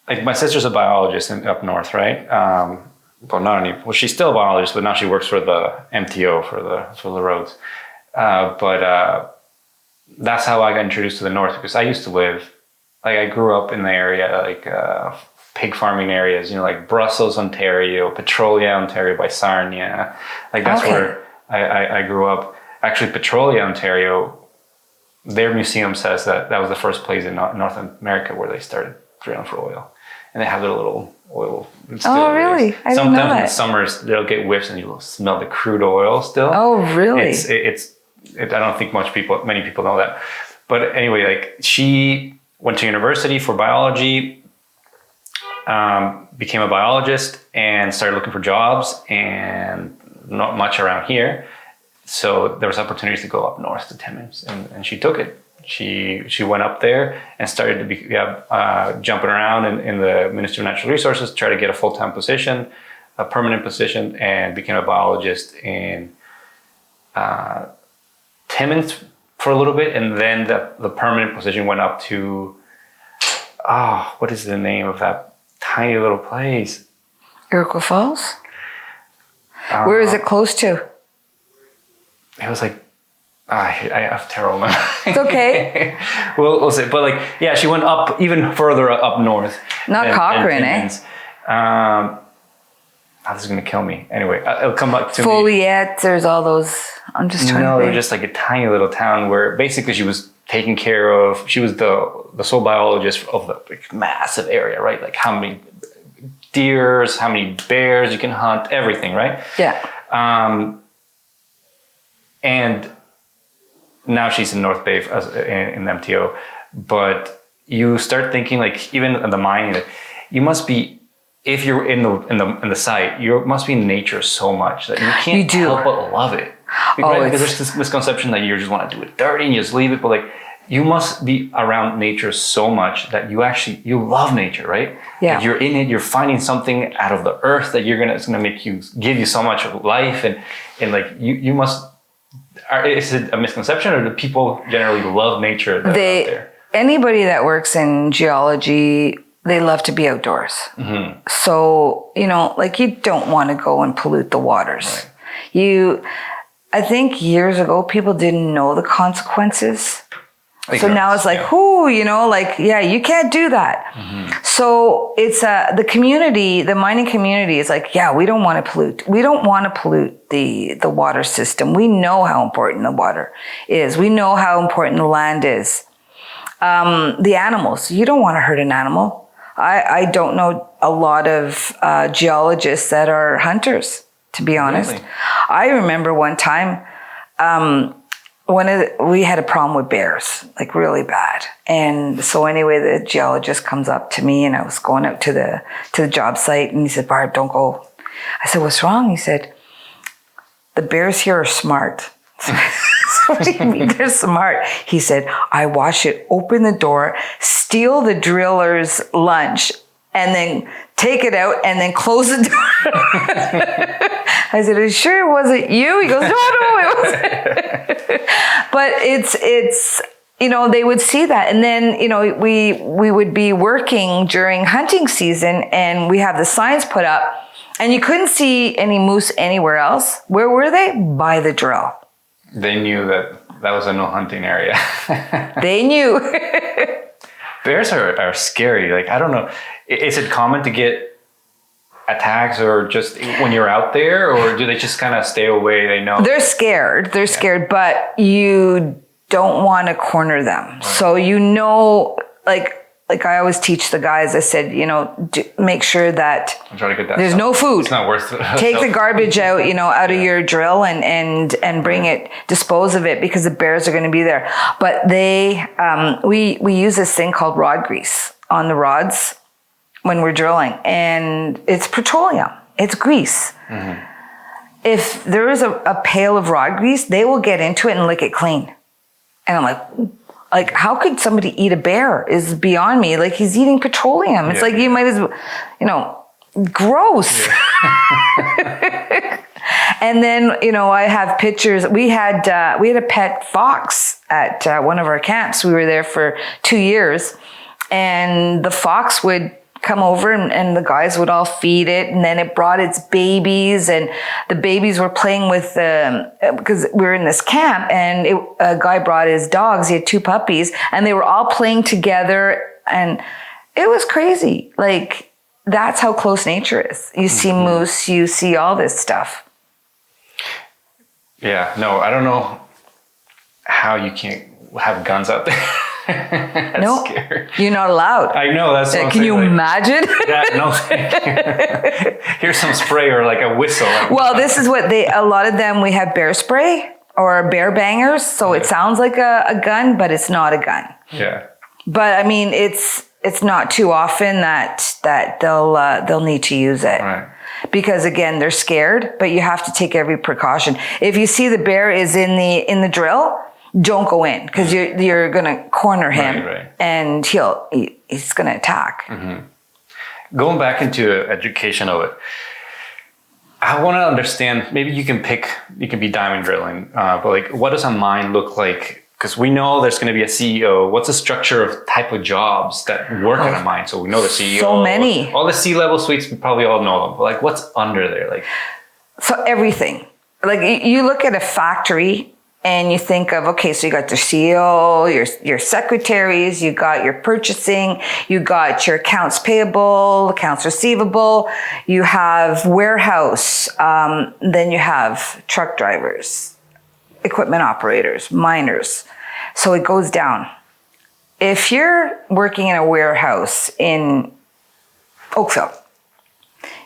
like my sister's a biologist up north, right? She's still a biologist, but now she works for the MTO for the roads. But that's how I got introduced to the north, because I used to live, like I grew up in the area, like pig farming areas, like Brussels, Ontario, Petrolia, Ontario by Sarnia. Like that's where I grew up. Actually, Petrolia, Ontario, their museum says that was the first place in North America where they started drilling for oil. And they have their little oil. Oh, really? I didn't know that. Sometimes in summers, they'll get whiffs and you'll smell the crude oil still. Oh, really? I don't think many people know that. But anyway, like she went to university for biology, became a biologist, and started looking for jobs, and not much around here. So there was opportunities to go up north to Timmins, and she took it. She went up there and started to jumping around in the Ministry of Natural Resources, try to get a full-time position, a permanent position, and became a biologist in Timmins for a little bit, and then the permanent position went up to what is the name of that tiny little place? Iroquois Falls? Where is it close to? It was like, I have terrible memory. It's okay. we'll see. But like, yeah, she went up even further up north. Not Cochrane, eh? This is going to kill me. Anyway, it'll come back to Foliette, there's all those. I'm just trying to think. No, they're just like a tiny little town where basically she was taking care of, she was the sole biologist of the massive area, right? Like how many deers, how many bears you can hunt, everything, right? Yeah. And now she's in North Bay in MTO, but you start thinking like even the mining, you must be, if you're in the site, you must be in nature so much that you can't help but love it. Because there's this misconception that you just want to do it dirty and you just leave it, but like you must be around nature so much that you love nature, right? Yeah. Like you're in it, you're finding something out of the earth that it's gonna give you so much of life, and like you must. Is it a misconception, or do people generally love nature out there? Anybody that works in geology, they love to be outdoors. Mm-hmm. So, like you don't want to go and pollute the waters. Right. I think years ago, people didn't know the consequences. So now it's like, you can't do that. Mm-hmm. So it's the community, the mining community is like, we don't want to pollute. We don't want to pollute the water system. We know how important the water is. We know how important the land is. The animals, you don't want to hurt an animal. I don't know a lot of geologists that are hunters, to be honest. Really? I remember one time, we had a problem with bears, like really bad. And so anyway, the geologist comes up to me, and I was going out to the job site, and he said, "Barb, don't go." I said, "What's wrong?" He said, "The bears here are smart." So What do you mean they're smart? He said, I watch it open the door, steal the driller's lunch, and then take it out and then close the door. I said, are you sure it wasn't you? He goes, no, it wasn't. But it's, you know, they would see that. And then, you know, we would be working during hunting season and we have the signs put up and you couldn't see any moose anywhere else. Where were they? By the drill. They knew that was a no hunting area. They knew. Bears are scary. Like, I don't know. Is it common to get attacks or just when you're out there, or do they just kind of stay away? They know. They're scared. They're scared, but you don't want to corner them. Right. So, you know, like I always teach the guys, I said, you know, make sure that I'm trying to get that there's no food. It's not worth it. Take the garbage out, you know, out of your drill and bring it, dispose of it because the bears are going to be there. But they, we use this thing called rod grease on the rods when we're drilling, and it's petroleum. It's grease. Mm-hmm. If there is a pail of rod grease, they will get into it and lick it clean. And I'm like, how could somebody eat a bear is beyond me. Like, he's eating petroleum. It's like, you might as well, you know, gross. Yeah. And then, you know, I have pictures. We had a pet fox at one of our camps. We were there for 2 years, and the fox would come over and the guys would all feed it, and then it brought its babies, and the babies were playing with because we were in this camp, and a guy brought his dogs. He had 2 puppies, and they were all playing together, and it was crazy. Like, that's how close nature is. You see moose, you see all this stuff. Yeah, no, I don't know how you can't have guns out there. That's no, scary. You're not allowed. I know, that's what I'm Can saying, you imagine? Yeah, no, thank you. Here's some spray or like a whistle. Well, this is what a lot of them, we have bear spray or bear bangers. So it sounds like a gun, but it's not a gun. Yeah. But I mean, it's not too often that they'll need to use it. Right. Because again, they're scared, but you have to take every precaution. If you see the bear is in the drill, don't go in because you're going to corner him, and he's going to attack. Mm-hmm. Going back into education of it, I want to understand, maybe you can be diamond drilling, but like, what does a mine look like? Because we know there's going to be a CEO. What's the structure of type of jobs that work at a mine? So we know the CEO. So many. All the C-level suites, we probably all know them. But like, what's under there? Like, so everything. Like, you look at a factory and you think of, okay, so you got your CEO, your secretaries, you got your purchasing, you got your accounts payable, accounts receivable, you have warehouse, then you have truck drivers, equipment operators, miners. So it goes down. If you're working in a warehouse in Oakville,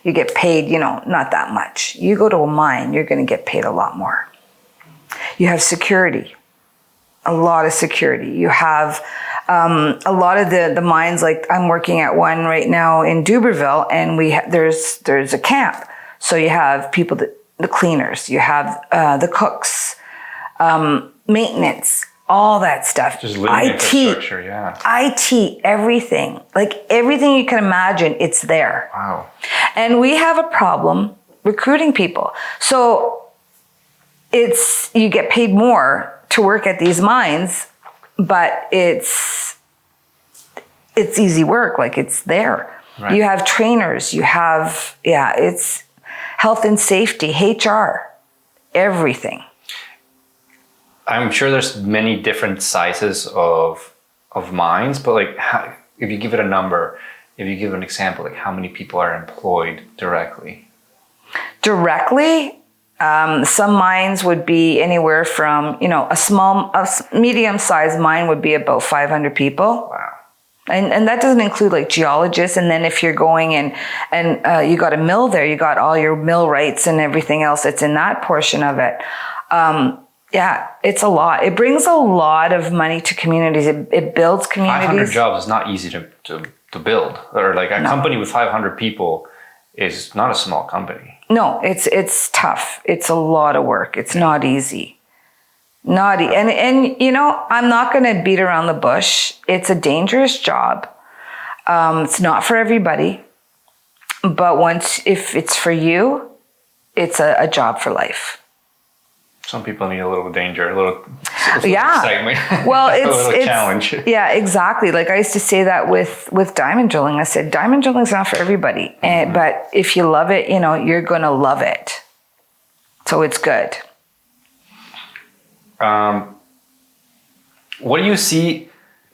you get paid, you know, not that much. You go to a mine, you're going to get paid a lot more. You have security, a lot of security. You have a lot of the mines, like I'm working at one right now in Duberville, and there's a camp. So you have people, the cleaners, you have the cooks, maintenance, all that stuff. Just living infrastructure, yeah. IT, everything. Like everything you can imagine, it's there. Wow. And we have a problem recruiting people. So you get paid more to work at these mines, but it's easy work. Like, it's there. Right. You have trainers, you have, it's health and safety, HR, everything. I'm sure there's many different sizes of mines, but like, if you give it a number, if you give an example, like how many people are employed directly? Directly? Some mines would be anywhere from, you know, a medium-sized mine would be about 500 people. Wow. And that doesn't include like geologists. And then if you're going and you got a mill there, you got all your mill rights and everything else that's in that portion of it. It's a lot. It brings a lot of money to communities. It builds communities. 500 jobs is not easy to build. Or like a company with 500 people is not a small company. No, it's tough. It's a lot of work. It's not easy. Naughty. And you know, I'm not going to beat around the bush. It's a dangerous job. It's not for everybody. But if it's for you, it's a job for life. Some people need a little danger, a little yeah. excitement. Well, a little challenge. Yeah, exactly. Like I used to say that with diamond drilling. I said, diamond drilling is not for everybody. But if you love it, you know, you're going to love it. So it's good. What do you see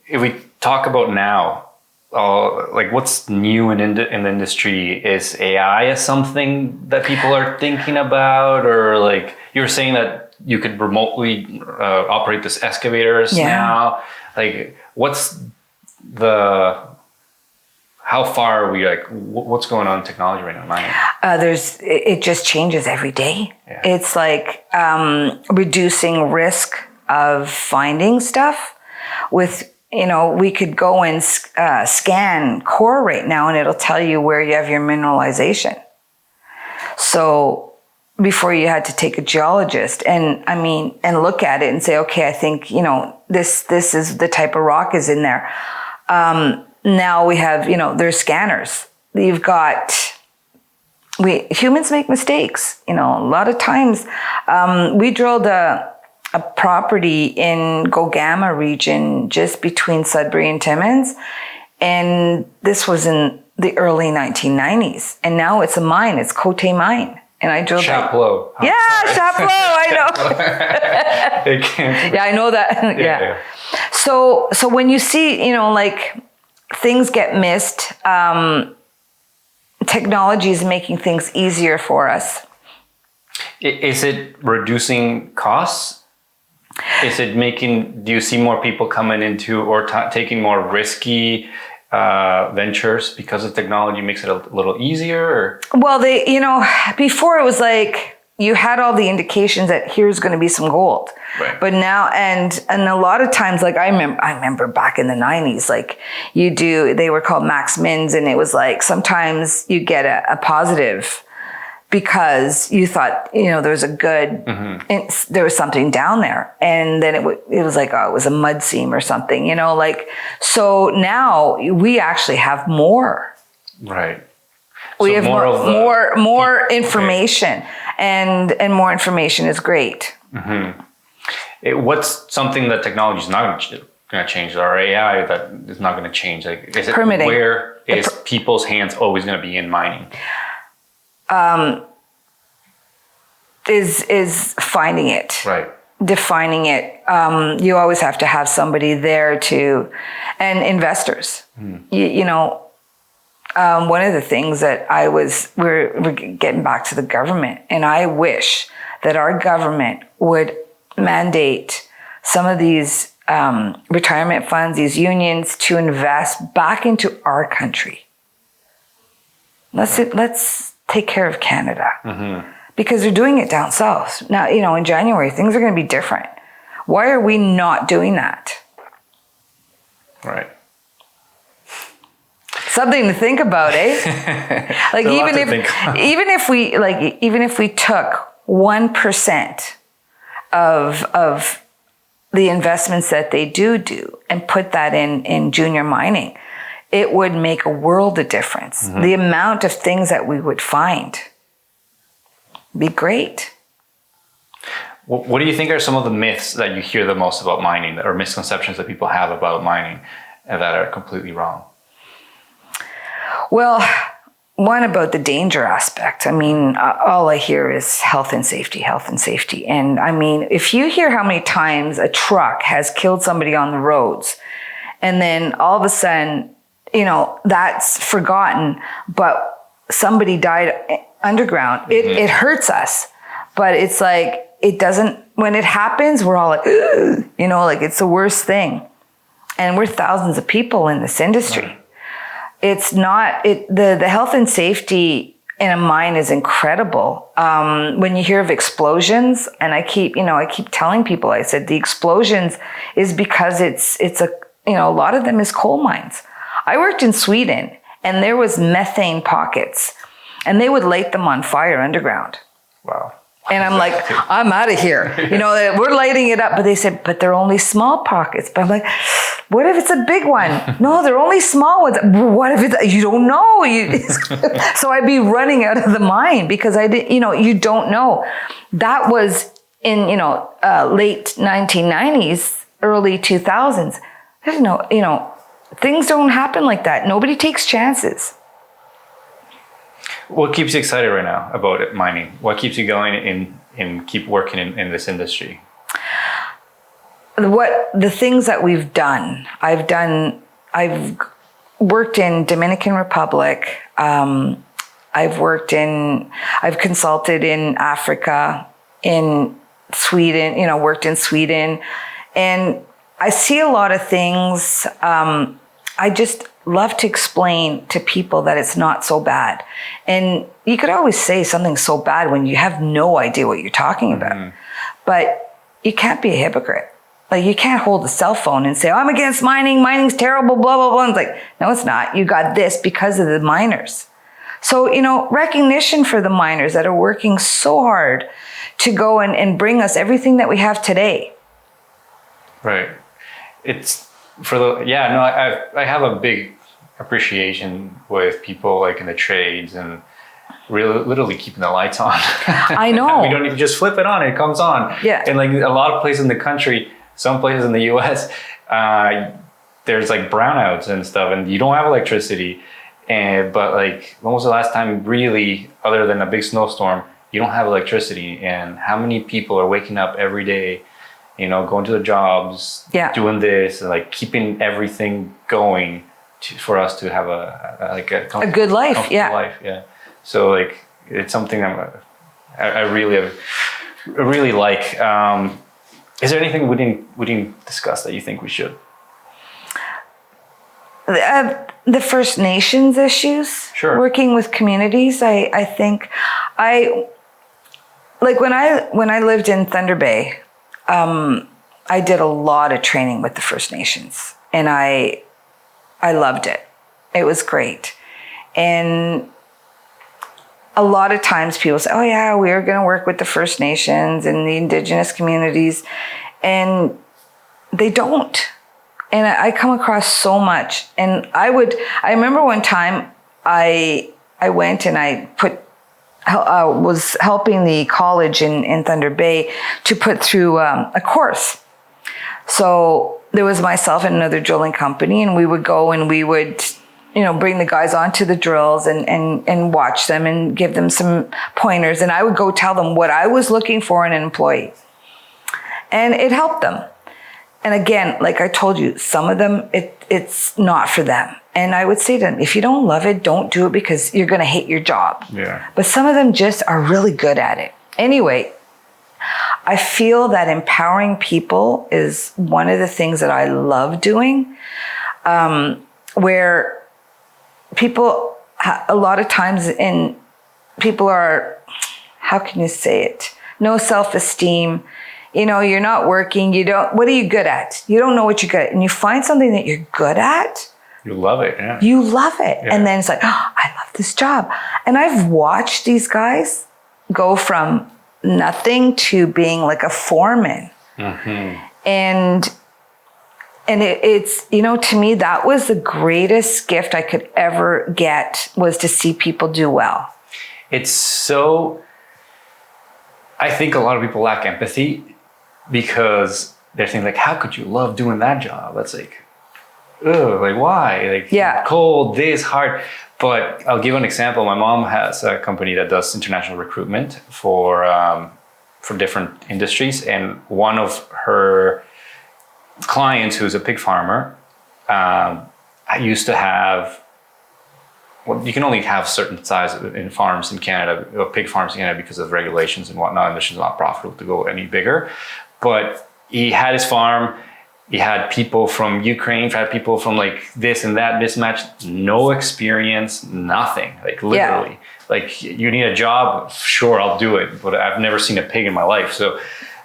if we talk about now? Like what's new in the industry? Is AI something that people are thinking about, or like you were saying that you could remotely operate this excavators now? Like what's how far are we? Like what's going on in technology right now? Mining? It just changes every day. Yeah. It's like reducing risk of finding stuff with. You know, we could go and scan core right now and it'll tell you where you have your mineralization. So before you had to take a geologist and look at it and say, okay, I think, you know, this is the type of rock is in there. Now we have, you know, there's scanners. Humans make mistakes. You know, a lot of times we drilled a property in Gogama region, just between Sudbury and Timmins. And this was in the early 1990s. And now it's a mine, it's Cote Mine. And I drilled Chapleau. Yeah, Chapleau, I know. Yeah, I know that. Yeah. So when you see, you know, like things get missed, technology is making things easier for us. Is it reducing costs? Is it do you see more people coming into or taking more risky ventures because the technology makes it a little easier? Or? Well, you know, before it was like you had all the indications that here's going to be some gold. Right. But now, and a lot of times, like I remember back in the 90s, like they were called max mins, and it was like sometimes you get a positive because you thought, you know, there was a good, there was something down there. And then it was like, oh, it was a mud seam or something, you know, like, so now we actually have more. Right. We have more information, and more information is great. What's something that technology is not going to change, or AI that is not going to change? Like, is it permitting? Where is people's hands always going to be in mining? Is finding it, right? Defining it. You always have to have somebody there and investors. You know, one of the things that we're getting back to the government, and I wish that our government would mandate some of these retirement funds, these unions, to invest back into our country. Let's take care of Canada, because they're doing it down south. Now, you know, in January, things are going to be different. Why are we not doing that? Right. Something to think about, eh? Like even if we took 1% of the investments that they do and put that in junior mining, it would make a world of difference. The amount of things that we would find be great. What do you think are some of the myths that you hear the most about mining, or misconceptions that people have about mining that are completely wrong? Well, one about the danger aspect. I mean, all I hear is health and safety. And I mean, if you hear how many times a truck has killed somebody on the roads, and then all of a sudden, you know, that's forgotten, but somebody died underground, it hurts us. But it's like, it doesn't, when it happens, we're all like, ugh, you know, like it's the worst thing. And we're thousands of people in this industry. Right. It's not, the health and safety in a mine is incredible. When you hear of explosions, and I keep telling people, I said, the explosions is because it's a lot of them is coal mines. I worked in Sweden, and there was methane pockets, and they would light them on fire underground. Wow. And I'm like, I'm out of here. You know, we're lighting it up. But they said, but they're only small pockets. But I'm like, what if it's a big one? No, they're only small ones. What if it's, you don't know? So I'd be running out of the mine because I didn't, you don't know. That was in, late 1990s, early 2000s. There's no, things don't happen like that. Nobody takes chances. What keeps you excited right now about it, mining? What keeps you going and keep working in this industry? The things that we've done. I've worked in Dominican Republic. I've consulted in Africa, in Sweden, worked in Sweden. And I see a lot of things. I just love to explain to people that it's not so bad. And you could always say something's so bad when you have no idea what you're talking about. Mm-hmm. But you can't be a hypocrite. Like, you can't hold a cell phone and say, I'm against mining. Mining's terrible, blah, blah, blah. And it's like, no, it's not. You got this because of the miners. So, recognition for the miners that are working so hard to go and bring us everything that we have today. Right. I have a big appreciation with people like in the trades and really literally keeping the lights on. I know. We don't even just flip it on, it comes on. Yeah. And like a lot of places in the country, some places in the US, there's like brownouts and stuff and you don't have electricity. But like, when was the last time really, other than a big snowstorm, you don't have electricity? And how many people are waking up every day, going to their jobs, doing this, and like keeping everything going for us to have a good life. Yeah. Life. Yeah. So like, it's something I really like. Is there anything we didn't discuss that you think we should? The First Nations issues. Sure. Working with communities. I think when I lived in Thunder Bay, I did a lot of training with the First Nations, and I loved it. It was great. And a lot of times people say, oh yeah, we're going to work with the First Nations and the Indigenous communities, and they don't. And I come across so much. And I remember one time I went and I was helping the college in Thunder Bay to put through a course. So there was myself and another drilling company, and we would go and we would, bring the guys onto the drills and watch them and give them some pointers. And I would go tell them what I was looking for in an employee. And it helped them. And again, like I told you, some of them, it's not for them. And I would say to them, if you don't love it, don't do it because you're going to hate your job. Yeah. But some of them just are really good at it. Anyway, I feel that empowering people is one of the things that I love doing, where people, a lot of times people are, how can you say it? No self-esteem. You're not working. What are you good at? You don't know what you're good at. And you find something that you're good at. You love it, yeah. You love it. Yeah. And then it's like, oh, I love this job. And I've watched these guys go from nothing to being like a foreman. Mm-hmm. And it's, to me, that was the greatest gift I could ever get, was to see people do well. It's so, I think a lot of people lack empathy because they're thinking like, how could you love doing that job? That's like, ugh, like why? Like, cold, this, hard. But I'll give an example. My mom has a company that does international recruitment for different industries. And one of her clients, who's a pig farmer, I used to have, well, you can only have certain size in farms in Canada, or pig farms in Canada, because of regulations and whatnot, and it's not profitable to go any bigger. But he had his farm, he had people from Ukraine, he had people from like this and that mismatch, no experience, nothing, like literally. Like, you need a job, sure, I'll do it, but I've never seen a pig in my life. So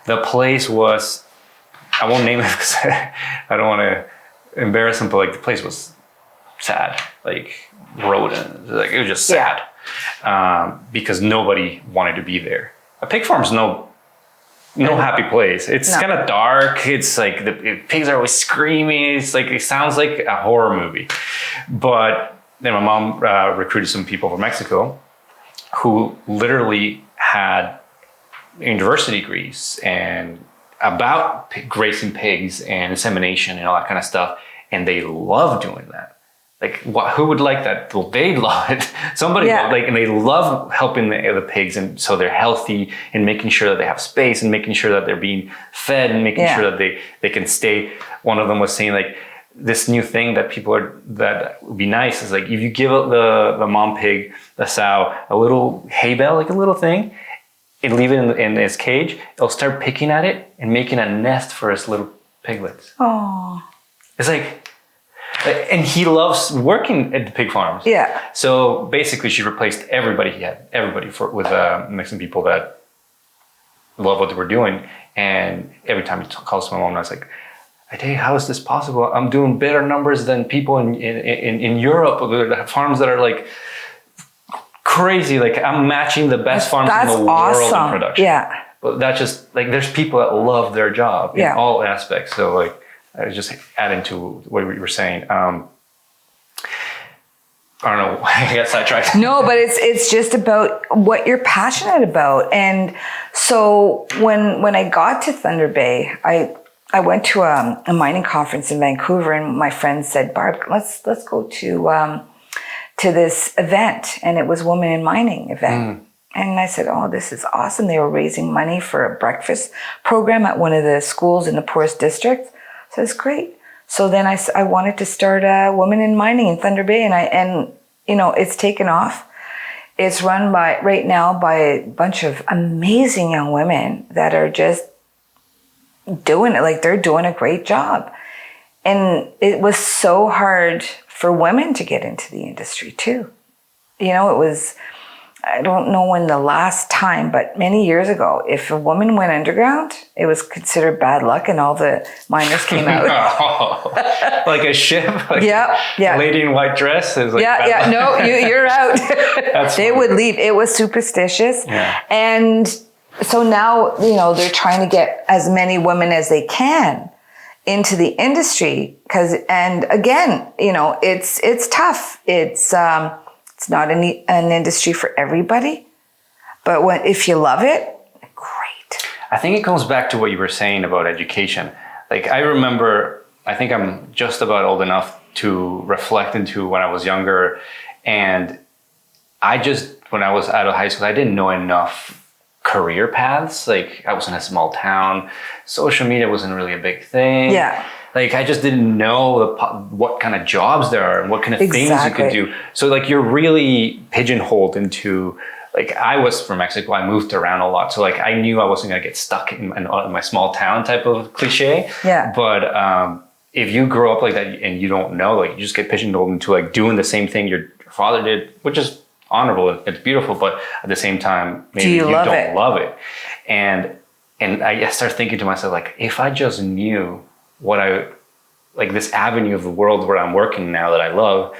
the place was, I won't name it because I don't want to embarrass him, but like the place was sad, like rodents, like it was just sad, because nobody wanted to be there. a pig farm's no happy place. It's No. kind of dark. It's like the pigs are always screaming. It's like, it sounds like a horror movie. But then my mom recruited some people from Mexico who literally had university degrees and about raising pigs and insemination and all that kind of stuff. And they love doing that. Like, who would like that? Well, they love it. Somebody and they love helping the pigs, and so they're healthy and making sure that they have space and making sure that they're being fed and making sure that they can stay. One of them was saying like this new thing that that would be nice is like if you give the mom pig, the sow, a little hay bale, like a little thing, and leave it in its cage, it'll start picking at it and making a nest for its little piglets. Oh. It's like. And he loves working at the pig farms. Yeah. So basically, she replaced everybody he had, with Mexican people that love what they were doing. And every time he calls my mom, I was like, "Hey, how is this possible? I'm doing better numbers than people in Europe. There are farms that are like crazy. Like I'm matching the best farms in the world in production. Yeah. But that's just like there's people that love their job in all aspects. So like." I was just adding to what you were saying. I don't know. I got sidetracked. No, but it's just about what you're passionate about. And so when I got to Thunder Bay, I went to a mining conference in Vancouver, and my friend said, "Barb, let's go to this event," and it was Women in Mining event. And I said, "Oh, this is awesome!" They were raising money for a breakfast program at one of the schools in the poorest district. So it's great. So then I wanted to start a Women in Mining in Thunder Bay, and it's taken off. It's run right now by a bunch of amazing young women that are just doing it. Like they're doing a great job. And it was so hard for women to get into the industry too. It was, I don't know when the last time, but many years ago, if a woman went underground, it was considered bad luck, and all the miners came out. Like a ship? Like yeah. A lady in white dress? Is like No, you're out. They would leave. It was superstitious. Yeah. And so now, they're trying to get as many women as they can into the industry. And again, it's tough. It's not an industry for everybody, but if you love it, great. I think it comes back to what you were saying about education. Like I remember, I think I'm just about old enough to reflect into when I was younger, and when I was out of high school, I didn't know enough career paths. Like I was in a small town, social media wasn't really a big thing. Yeah. Like I just didn't know what kind of jobs there are and what kind of things you could do. So like you're really pigeonholed into, like I was from Mexico, I moved around a lot. So like I knew I wasn't gonna get stuck in my small town type of cliche. Yeah. But if you grow up like that and you don't know, like you just get pigeonholed into like doing the same thing your father did, which is honorable, it's beautiful, but at the same time, maybe you don't love it. And I started thinking to myself, like, if I just knew like this avenue of the world where I'm working now that I love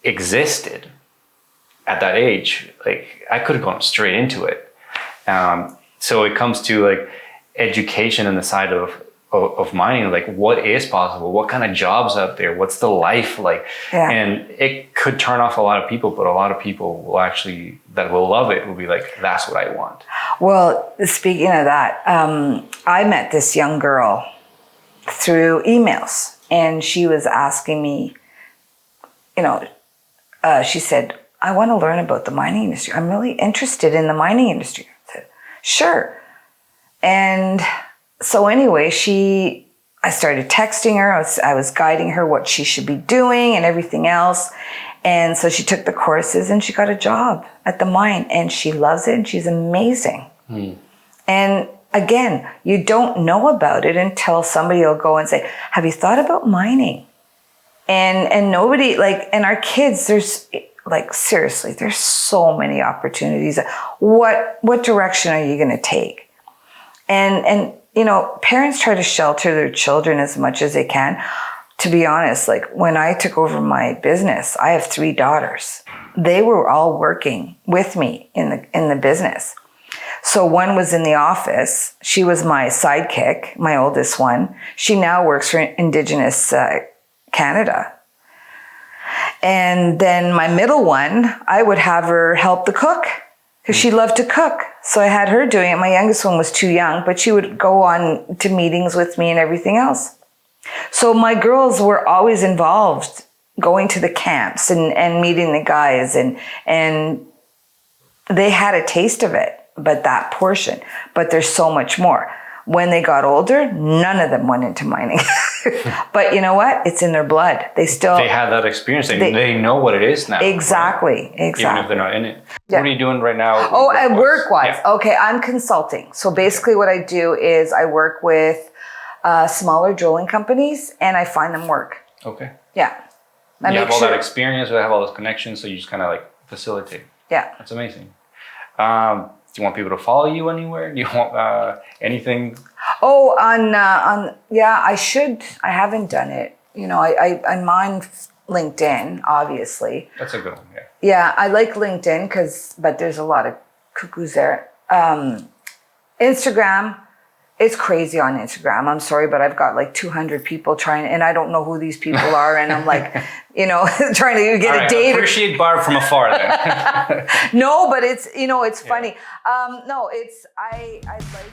existed at that age, like I could have gone straight into it. So it comes to like education and the side of mining, like what is possible, what kind of jobs out there, what's the life like? Yeah. And it could turn off a lot of people, but a lot of people that will love it will be like, that's what I want. Well, speaking of that, I met this young girl through emails, and she was asking me, she said, "I want to learn about the mining industry. I'm really interested in the mining industry." I said, "Sure." And so anyway, I started texting her. I was guiding her what she should be doing and everything else. And so she took the courses and she got a job at the mine, and she loves it, and she's amazing. And again, you don't know about it until somebody will go and say, "Have you thought about mining?" And nobody, and our kids, there's seriously, there's so many opportunities. What direction are you going to take? And parents try to shelter their children as much as they can. To be honest, when I took over my business, I have 3 daughters. They were all working with me in the business. So one was in the office. She was my sidekick, my oldest one. She now works for Indigenous Canada. And then my middle one, I would have her help the cook because she loved to cook. So I had her doing it. My youngest one was too young, but she would go on to meetings with me and everything else. So my girls were always involved, going to the camps and meeting the guys, and they had a taste of it, but that portion. But there's so much more. When they got older, none of them went into mining. But you know what? It's in their blood. They had that experience. They know what it is now. Exactly. Right? Even if they're not in it. Yeah. What are you doing right now? Oh, at work-wise. Yeah. Okay, I'm consulting. So basically what I do is I work with smaller drilling companies and I find them work. Okay. Yeah. You have all that experience, you have all those connections, so you just kind of like facilitate. Yeah. That's amazing. Do you want people to follow you anywhere? Do you want anything? Oh, yeah, I should. I haven't done it. You know, I'm on LinkedIn, obviously. That's a good one, yeah. Yeah, I like LinkedIn but there's a lot of cuckoos there. Instagram, it's crazy on Instagram. I'm sorry, but I've got like 200 people trying, and I don't know who these people are. And I'm like, you know, trying to get a date. I appreciate Barb from afar then. No, but it's, you know, it's funny. No, I like